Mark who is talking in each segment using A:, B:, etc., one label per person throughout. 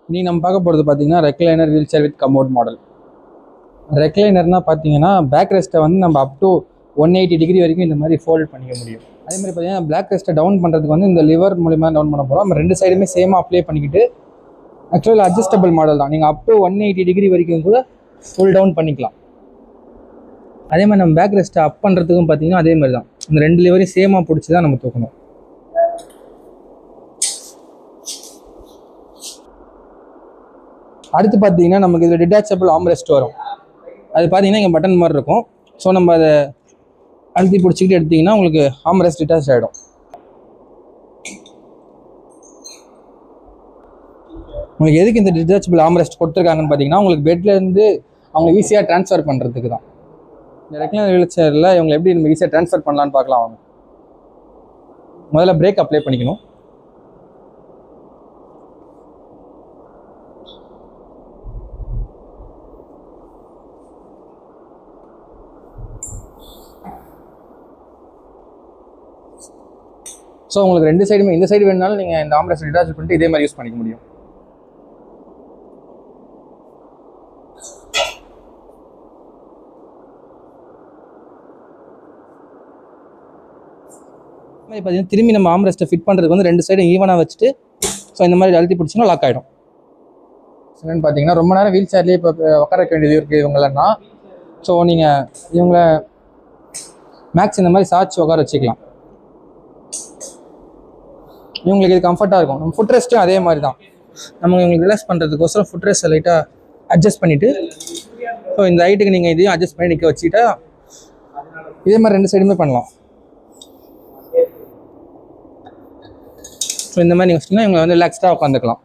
A: இன்னைக்கு நம்ம பார்க்க போகிறது பார்த்தீங்கன்னா recliner wheel chair with commode model. ரெக்லைனர்னா பார்த்தீங்கன்னா பேக் ரெஸ்ட்டை வந்து நம்ம அப் டு 180 டிகிரி வரைக்கும் இந்த மாதிரி ஃபோல்ட் பண்ணிக்க முடியும். அதே மாதிரி பார்த்தீங்கன்னா பேக் ரெஸ்ட்டை டவுன் பண்ணுறதுக்கு வந்து இந்த லிவர் மூலிமா டவுன் பண்ண போகிறோம். நம்ம ரெண்டு சைடுமே சேமாக அப்ளை பண்ணிக்கிட்டு ஆக்சுவலாக அட்ஜஸ்டபிள் மாடல் தான். நீங்கள் அப் டு 180 டிகிரி வரைக்கும் கூட ஃபுல் டவுன் பண்ணிக்கலாம். அதே மாதிரி நம்ம பேக் ரெஸ்ட்டை அப் பண்ணுறதுக்கும் பார்த்தீங்கன்னா அதே மாதிரி தான். இந்த ரெண்டு லிவரையும் சேமாக பிடிச்சி தான் நம்ம தூக்கணும். அடுத்து பார்த்தீங்கன்னா நமக்கு இதில் டிட்டாச்சபிள் ஆம்ரெஸ்ட் வரும். அது பார்த்தீங்கன்னா இங்கே பட்டன் மாதிரி இருக்கும். ஸோ நம்ம அதை அழுத்தி பிடிச்சிக்கிட்டு எடுத்திங்கன்னா உங்களுக்கு ஆம்ரெஸ்ட் டிட்டாச் ஆகிடும். உங்களுக்கு எதுக்கு இந்த டிட்டாச்சபிள் ஆம்ரெஸ்ட் கொடுத்துருக்காங்கன்னு பார்த்தீங்கன்னா உங்களுக்கு பெட்லேருந்து அவங்க ஈஸியாக ட்ரான்ஸ்ஃபர் பண்ணுறதுக்கு தான். இந்த ரெக்லைனர் வீல் சேரில் இவங்களை எப்படி நம்ம ஈஸியாக ட்ரான்ஸ்ஃபர் பண்ணலான்னு பார்க்கலாம். அவங்க முதல்ல பிரேக் அப்ளை பண்ணிக்கணும். ஸோ உங்களுக்கு ரெண்டு சைடுமே இந்த சைடு வேணுனாலும் நீங்கள் இந்த ஆம்ரெஸ்ட் டிட்டாச் பண்ணிட்டு இதே மாதிரி யூஸ் பண்ணிக்க முடியும். மாதிரி பார்த்தீங்கன்னா திரும்பி நம்ம ஆம்ரெஸ்ட்டை ஃபிட் பண்ணுறதுக்கு வந்து ரெண்டு சைடும் ஈவனாக வச்சுட்டு ஸோ இந்த மாதிரி அழுத்தி பிடிச்சினா லாக் ஆகிடும். என்னென்னு பார்த்தீங்கன்னா ரொம்ப நேரம் வீல் சேர்லேயே இப்போ உட்கார வைக்க வேண்டியது இருக்குது இவங்களன்னா. ஸோ நீங்கள் இவங்களை மேக்ஸ் இந்த மாதிரி சாய்ச்சி உட்கார வச்சுக்கலாம். இவங்களுக்கு இது கம்ஃபர்ட்டாக இருக்கும். நம்ம ஃபுட் ரெஸ்ட்டும் அதே மாதிரி தான். நம்ம இவங்களுக்கு ரிலாக்ஸ் பண்ணுறதுக்கோசரம் ஃபுட் ரெஸ்ட்டை லைட்டாக அட்ஜஸ்ட் பண்ணிவிட்டு ஸோ இந்த ஹைட்டுக்கு நீங்கள் இதையும் அட்ஜஸ்ட் பண்ணி நிற்க வச்சுக்கிட்டா இதே மாதிரி ரெண்டு சைடுமே பண்ணலாம். ஸோ இந்த மாதிரி நீங்கள் வச்சிங்கன்னா இவங்க வந்து ரிலாக்ஸ்டாக உட்காந்துக்கலாம்.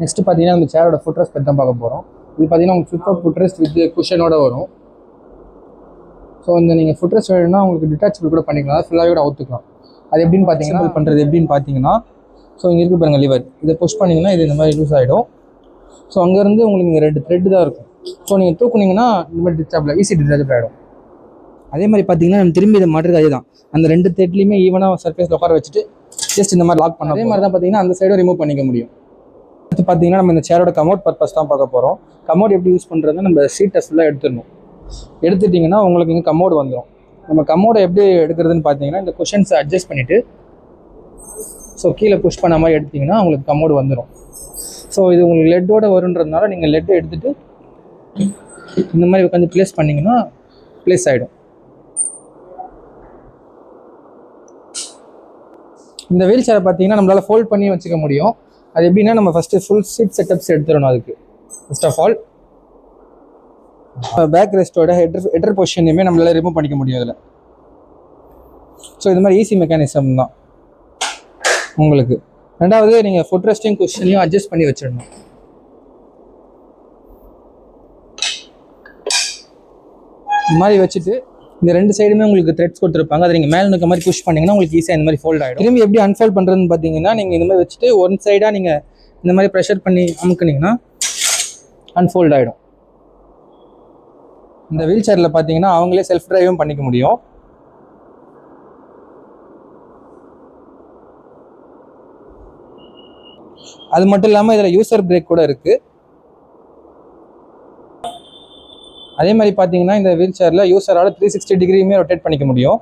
A: நெக்ஸ்ட்டு பார்த்தீங்கன்னா நம்ம சேரோட ஃபுட் ரெஸ்ட் பற்றி தான் பார்க்க போகிறோம். இது பார்த்தீங்கன்னா உங்களுக்கு ஃபிளிப் ஃபுட் ரெஸ்ட் வித் குஷனோட வரும். ஸோ இந்த நீங்கள் ஃபுட் ரெஸ்ட் வேணும்னா உங்களுக்கு டிட்டாச்சபிள் கூட பண்ணிக்கலாம், ஃபுல்லாகவே கூட அவுத்துக்கலாம். அது எப்படின்னு பார்த்தீங்கன்னா பண்ணுறது எப்படின்னு பார்த்தீங்கன்னா ஸோ இங்கே இருக்குது பாருங்கள் லிவர், இதை புஷ் பண்ணிங்கன்னா இது இந்த மாதிரி லூஸ் ஆகிடும். ஸோ அங்கேருந்து உங்களுக்கு இங்கே ரெண்டு த்ரெட்டு தான் இருக்கும். ஸோ நீங்கள் தூக்குனீங்கன்னா இந்த மாதிரி டிட்டாச்சபிள் ஈஸி டிட்டாச்சபிள் ஆகிடும். அதே மாதிரி பார்த்தீங்கன்னா நம்ம திரும்பி இதை மாட்டுறது அதே தான். அந்த ரெண்டு த்ரெட்லேயுமே ஈவனாக சர்ஃபேஸில் உட்கார வச்சுட்டு ஜஸ்ட் இந்த மாதிரி லாக் பண்ண. அதே மாதிரி தான் பார்த்தீங்கன்னா அந்த சைடும் ரிமூவ் பண்ணிக்க முடியும். அடுத்து பார்த்தீங்கன்னா நம்ம இந்த சேரோட கமோட் பர்பஸ் தான் பார்க்க போகிறோம். கமோட் எப்படி யூஸ் பண்ணுறதுன்னா நம்ம சீட்டை ஃபுல்லாக எடுத்துடணும். எடுத்துட்டிங்கன்னா உங்களுக்கு இங்கே கமோடு வந்துடும். நம்ம கமோடை எப்படி எடுக்கிறதுன்னு பார்த்தீங்கன்னா இந்த குஷன்ஸை அட்ஜஸ்ட் பண்ணிவிட்டு ஸோ கீழே புஷ் பண்ண மாதிரி எடுத்திங்கன்னா உங்களுக்கு கமோடு வந்துடும். ஸோ இது உங்களுக்கு லெட்டோட வருன்றதுனால நீங்கள் லெட்டை எடுத்துகிட்டு இந்த மாதிரி உட்காந்து ப்ளேஸ் பண்ணிங்கன்னா ப்ளேஸ் ஆகிடும். இந்த வீல் சேரை பார்த்தீங்கன்னா நம்மளால் ஃபோல்ட் பண்ணி வச்சுக்க முடியும். அது எப்படின்னா நம்ம ஃபஸ்ட்டு ஃபுல் சீட் செட்டப்ஸ் எடுத்துடணும். அதுக்கு ஃபர்ஸ்ட் ஆஃப் ஆல் பேக் ரெஸ்ட்டோட ஹெட்டர் பொசிஷனையுமே நம்மளால் ரிமூவ் பண்ணிக்க முடியும் இதில். ஸோ இது மாதிரி ஈஸி மெக்கானிசம் தான் உங்களுக்கு. ரெண்டாவது நீங்கள் ஃபுட் ரெஸ்டிங் குஷனையும் அட்ஜஸ்ட் பண்ணி வச்சிடணும். இந்த மாதிரி வச்சுட்டு இந்த ரெண்டு சைடுமே உங்களுக்கு த்ரெட்ஸ் கொடுத்துருப்பாங்க. அதை நீங்கள் மேலே இருக்க மாதிரி புஷ் பண்ணிங்கன்னா உங்களுக்கு ஈஸியாக இந்த மாதிரி ஃபோல்ட் ஆகிடும். திரும்பி எப்படி அன்ஃபோல்ட் பண்ணுறதுன்னு பார்த்தீங்கன்னா நீங்கள் இந்த மாதிரி வச்சுட்டு ஒன் சைடாக நீங்கள் இந்த மாதிரி ப்ரெஷர் பண்ணி அமுக்குனிங்கன்னா அன்ஃபோல்ட் ஆகிடும். இந்த வீல் சேரில் பார்த்தீங்கன்னா அவங்களே செல்ஃப் ட்ரைவும் பண்ணிக்க முடியும். அது மட்டும் இல்லாமல் இதில் யூசர் பிரேக் கூட இருக்குது. அதே மாதிரி பார்த்தீங்கன்னா இந்த வீல் சேரில் யூசரால் 360 டிகிரியுமே ரொட்டேட் பண்ணிக்க முடியும்.